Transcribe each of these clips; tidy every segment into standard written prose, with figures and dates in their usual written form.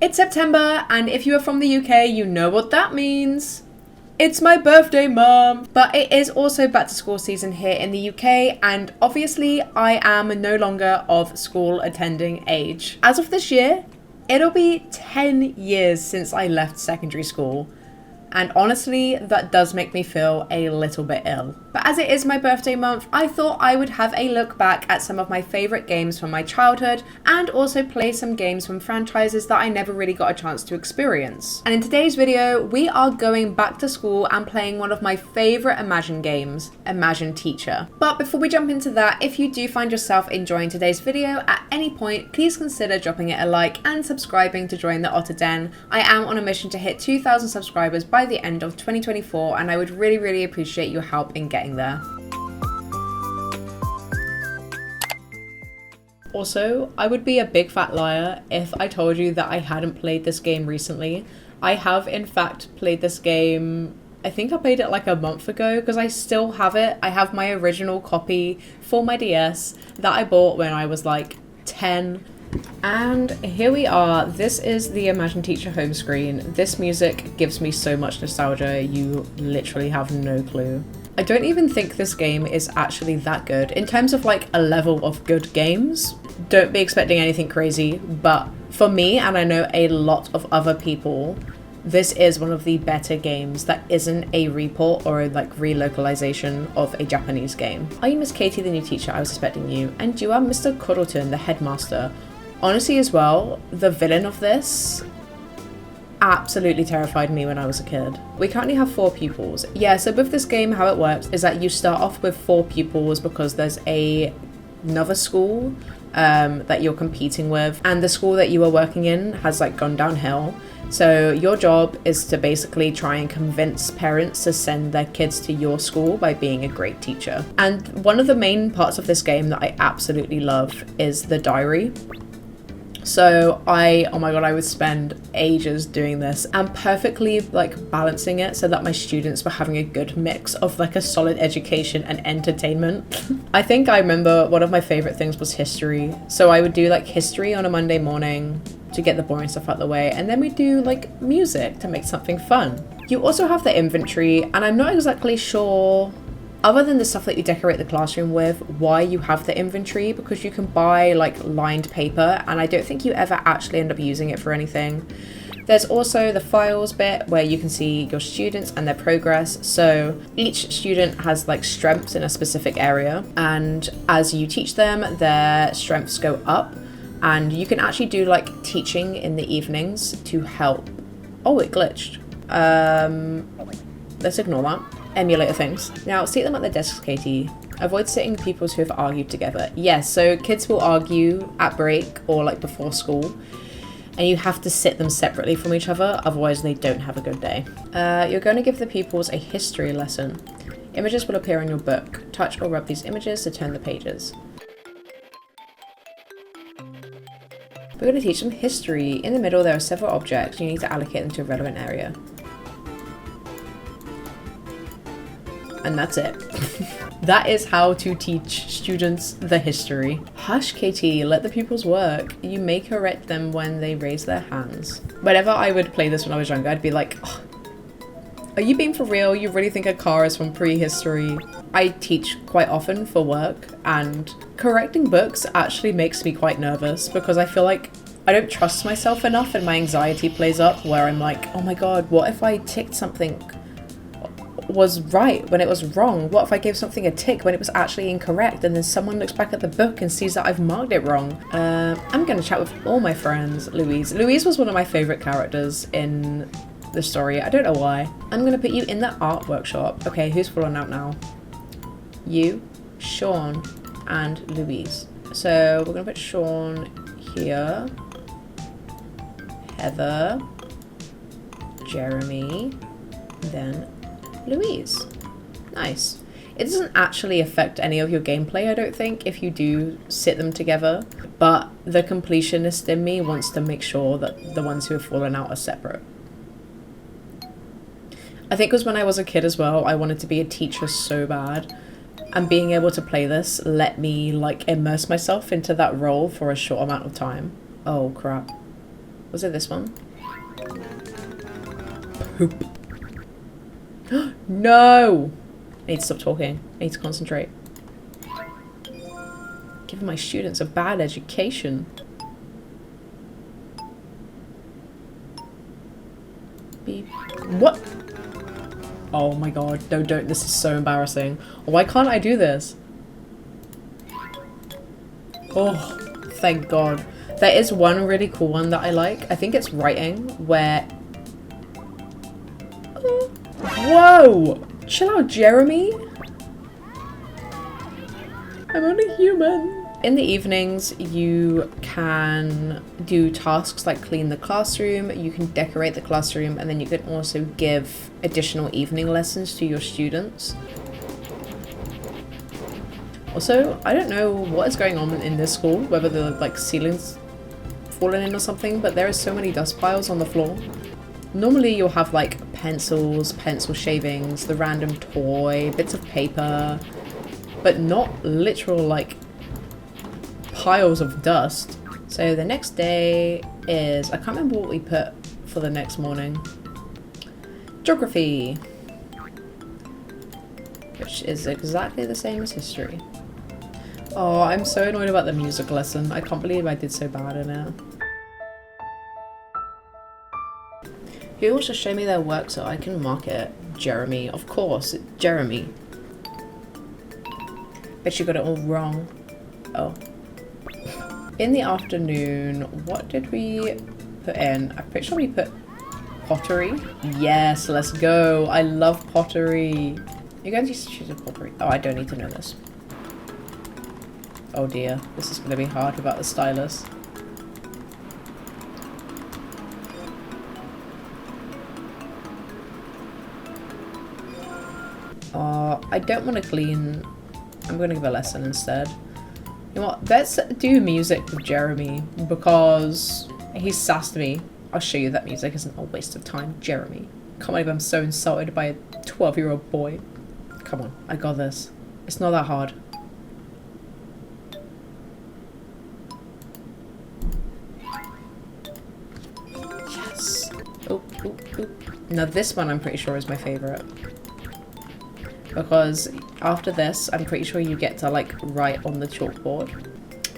It's September, and if you are from the UK, you know what that means. It's my birthday month! But it is also back to school season here in the UK, and obviously I am no longer of school attending age. As of this year, it'll be 10 years since I left secondary school. And honestly, that does make me feel a little bit ill. But as it is my birthday month, I thought I would have a look back at some of my favourite games from my childhood and also play some games from franchises that I never really got a chance to experience. And in today's video, we are going back to school and playing one of my favourite Imagine games, Imagine Teacher. But before we jump into that, if you do find yourself enjoying today's video at any point, please consider dropping it a like and subscribing to join the Otter Den. I am on a mission to hit 2,000 subscribers by the end of 2024, and I would really appreciate your help in getting there. Also, I would be a big fat liar if I told you that I hadn't played this game recently. I have in fact played this game, I think I played it like a month ago because I still have it. I have my original copy for my DS that I bought when I was like 10. And here we are. This is the Imagine Teacher home screen. This music gives me so much nostalgia, you literally have no clue. I don't even think this game is actually that good. In terms of like a level of good games, don't be expecting anything crazy, but for me, and I know a lot of other people, this is one of the better games that isn't a report or a like relocalization of a Japanese game. Are you Miss Katie, the new teacher? I was expecting you. And you are Mr. Cuddleton, the headmaster. Honestly as well, the villain of this absolutely terrified me when I was a kid. We currently have 4 pupils. Yeah, so with this game, how it works is that you start off with 4 pupils because there's another school that you're competing with, and the school that you are working in has like gone downhill. So your job is to basically try and convince parents to send their kids to your school by being a great teacher. And one of the main parts of this game that I absolutely love is the diary. So oh my god, I would spend ages doing this and perfectly like balancing it so that my students were having a good mix of like a solid education and entertainment. I think I remember one of my favorite things was history. So I would do like history on a Monday morning to get the boring stuff out of the way, and then we do like music to make something fun. You also have the inventory, and I'm not exactly sure, other than the stuff that you decorate the classroom with, why you have the inventory, because you can buy like lined paper, and I don't think you ever actually end up using it for anything. There's also the files bit where you can see your students and their progress. So each student has like strengths in a specific area, and as you teach them, their strengths go up, and you can actually do like teaching in the evenings to help. Oh, it glitched. Let's ignore that. Emulator things. Now, seat them at their desks, Katie. Avoid sitting with pupils who have argued together. Yes, so kids will argue at break or like before school, and you have to sit them separately from each other, otherwise they don't have a good day. You're going to give the pupils a history lesson. Images will appear on your book. Touch or rub these images to turn the pages. We're going to teach them history. In the middle there are several objects. You need to allocate them to a relevant area. And that's it. That is how to teach students the history. Hush, Katie, let the pupils work. You may correct them when they raise their hands. Whenever I would play this when I was younger, I'd be like, oh, are you being for real? You really think a car is from prehistory? I teach quite often for work, and correcting books actually makes me quite nervous because I feel like I don't trust myself enough and my anxiety plays up where I'm like, oh my god, what if I ticked something was right when it was wrong? What if I gave something a tick when it was actually incorrect, and then someone looks back at the book and sees that I've marked it wrong? I'm gonna chat with all my friends. Louise was one of my favorite characters in the story. I don't know why. I'm gonna put you in the art workshop. Okay, who's falling out now? You, Sean, and Louise. So we're gonna put Sean here, Heather, Jeremy, then Louise. Nice. It doesn't actually affect any of your gameplay, I don't think, if you do sit them together, but the completionist in me wants to make sure that the ones who have fallen out are separate. I think it was when I was a kid as well, I wanted to be a teacher so bad, and being able to play this let me like immerse myself into that role for a short amount of time. Oh crap. Was it this one? Poop. No! I need to stop talking. I need to concentrate. Giving my students a bad education. Beep. What? Oh my god. No, don't. This is so embarrassing. Why can't I do this? Oh, thank god. There is one really cool one that I like. I think it's writing, where... Whoa! Chill out, Jeremy. I'm only human. In the evenings, you can do tasks like clean the classroom, you can decorate the classroom, and then you can also give additional evening lessons to your students. Also, I don't know what is going on in this school, whether the like ceiling's fallen in or something, but there are so many dust piles on the floor. Normally you'll have like pencils, pencil shavings, the random toy, bits of paper, but not literal like piles of dust. So the next day is, I can't remember what we put for the next morning. Geography, which is exactly the same as history. Oh, I'm so annoyed about the music lesson. I can't believe I did so bad in it. Who wants to show me their work so I can mark it? Jeremy, of course, Jeremy. Bet you got it all wrong. Oh. In the afternoon, what did we put in? I'm pretty sure we put pottery. Yes, let's go. I love pottery. You're going to choose a pottery. Oh, I don't need to know this. Oh dear, this is going to be hard without the stylus. I don't want to clean. I'm going to give a lesson instead. You know what? Let's do music with Jeremy because he sassed me. I'll show you that music isn't a waste of time, Jeremy. Can't believe I'm so insulted by a 12-year-old boy. Come on, I got this. It's not that hard. Yes. Oh, oh, oh. Now this one I'm pretty sure is my favorite. Because after this, I'm pretty sure you get to like write on the chalkboard.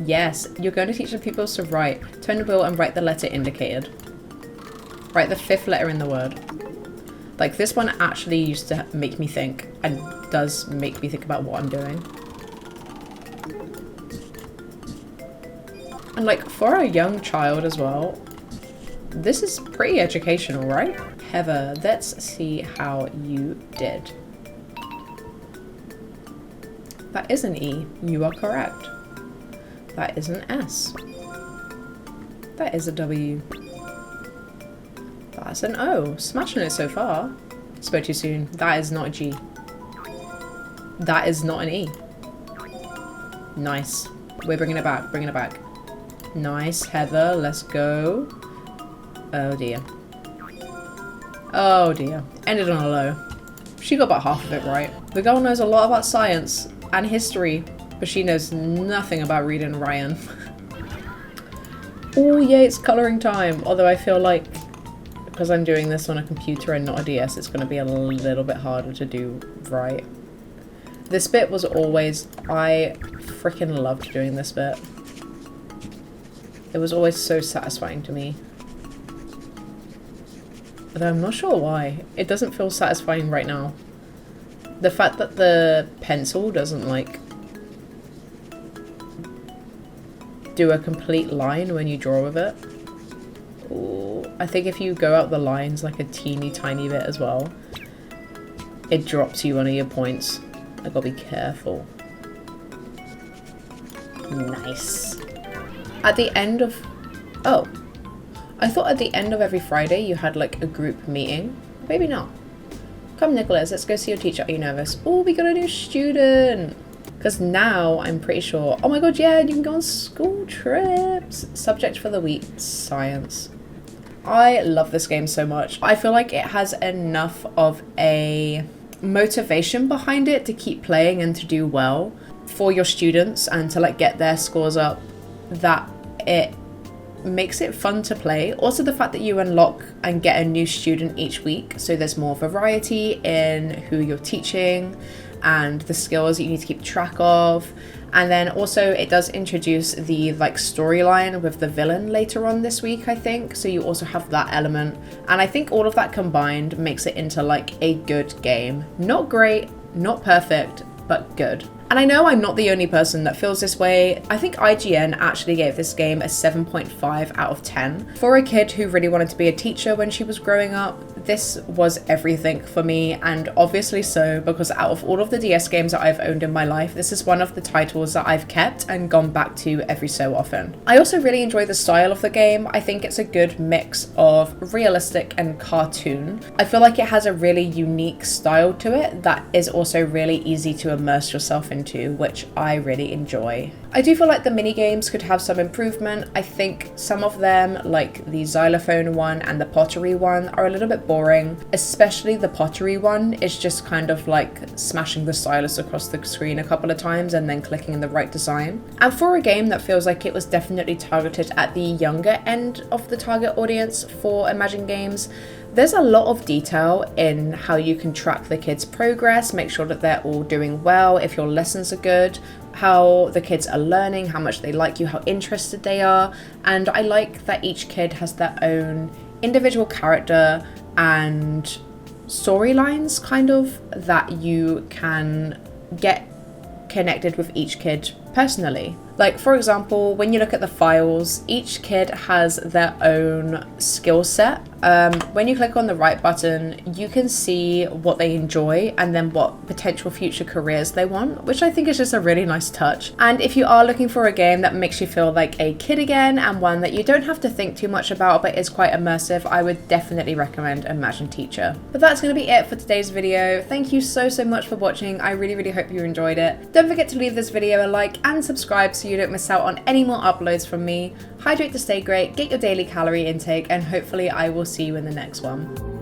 Yes, you're going to teach the pupils to write. Turn the wheel and write the letter indicated. Write the 5th letter in the word. Like this one actually used to make me think, and does make me think about what I'm doing. And like for a young child as well, this is pretty educational, right? Heather, let's see how you did. That is an E. You are correct. That is an S. That is a W. That's an O. Smashing it so far. Spoke too soon. That is not a G. That is not an E. Nice. We're bringing it back. Bringing it back. Nice, Heather. Let's go. Oh dear. Oh dear. Ended on a low. She got about half of it right. The girl knows a lot about science and history, but she knows nothing about reading and writing. Oh yeah, it's colouring time. Although I feel like because I'm doing this on a computer and not a DS, it's going to be a little bit harder to do right. This bit was always, I freaking loved doing this bit. It was always so satisfying to me. Although I'm not sure why. It doesn't feel satisfying right now. The fact that the pencil doesn't like do a complete line when you draw with it. Ooh, I think if you go out the lines like a teeny tiny bit as well, it drops you one of your points. I gotta be careful. Nice. At the end of... Oh. I thought at the end of every Friday you had like a group meeting. Maybe not. Come Nicholas, let's go see your teacher. Are you nervous? Oh, we got a new student. Because now I'm pretty sure... Oh my god, yeah, you can go on school trips. Subject for the week, science. I love this game so much. I feel like it has enough of a motivation behind it to keep playing and to do well for your students and to like get their scores up, that it makes it fun to play. Also the fact that you unlock and get a new student each week, so there's more variety in who you're teaching and the skills that you need to keep track of. And then also it does introduce the like storyline with the villain later on this week, I think. So you also have that element. And I think all of that combined makes it into like a good game. Not great, not perfect, but good. And I know I'm not the only person that feels this way. I think IGN actually gave this game a 7.5 out of 10. For a kid who really wanted to be a teacher when she was growing up, this was everything for me, and obviously so, because out of all of the DS games that I've owned in my life, this is one of the titles that I've kept and gone back to every so often. I also really enjoy the style of the game. I think it's a good mix of realistic and cartoon. I feel like it has a really unique style to it that is also really easy to immerse yourself into, which I really enjoy. I do feel like the mini games could have some improvement. I think some of them, like the xylophone one and the pottery one, are a little bit boring, especially the pottery one is just kind of like smashing the stylus across the screen a couple of times and then clicking in the right design. And for a game that feels like it was definitely targeted at the younger end of the target audience for Imagine games, there's a lot of detail in how you can track the kids' progress, make sure that they're all doing well, if your lessons are good, how the kids are learning, how much they like you, how interested they are. And I like that each kid has their own individual character and storylines kind of that you can get connected with each kid personally. Like, for example, when you look at the files, each kid has their own skill set. When you click on the right button, you can see what they enjoy and then what potential future careers they want, which I think is just a really nice touch. And if you are looking for a game that makes you feel like a kid again and one that you don't have to think too much about but is quite immersive, I would definitely recommend Imagine Teacher. But that's going to be it for today's video. Thank you so much for watching. I really hope you enjoyed it. Don't forget to leave this video a like and subscribe so you don't miss out on any more uploads from me. Hydrate to stay great, get your daily calorie intake, and hopefully I will see you in the next one.